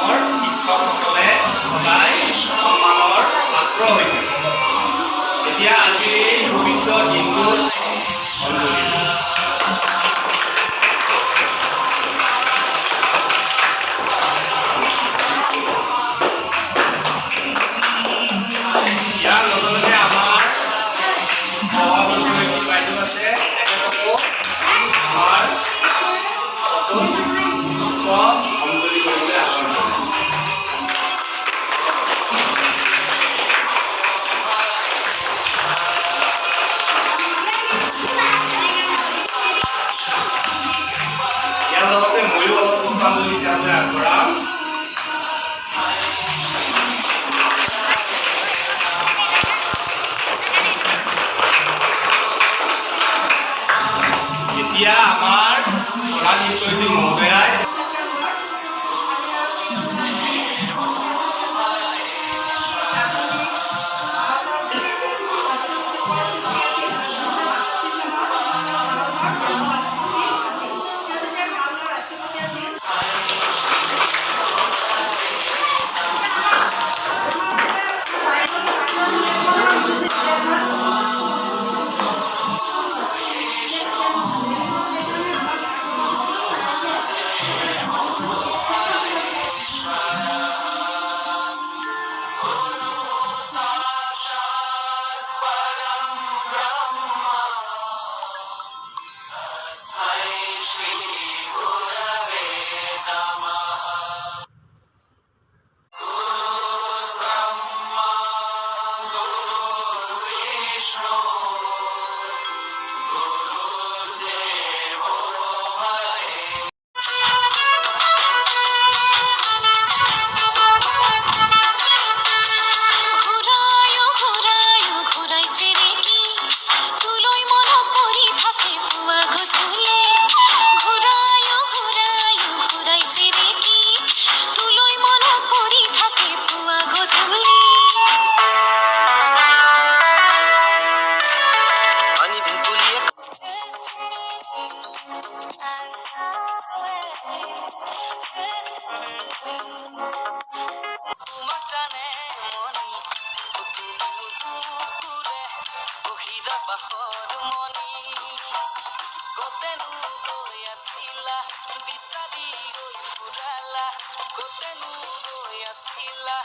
শিক্ষকসকলে সদায় সন্মানৰ পাত্ৰ হৈছে। এতিয়া আজিৰ এই পবিত্ৰ দিনটোত ইয়াৰ লগে লগে আমাৰ সভাপতি বাইদেউ আছে, তেখেতকো আমাৰ পুষ্প অঞ্জলি কৰিবলৈ আহ্বান জনাইছোঁ। ইয়াৰ লগতে ময়ো অলপ পুষ্পাঞ্জলি তেওঁলোকে আগবঢ়াম। এতিয়া আমাৰ প্ৰধান শিক্ষয়িত্ৰী মহোদয়াই বিচাৰি গৈ ফুৰালা, কতেনো গৈ আছিলা।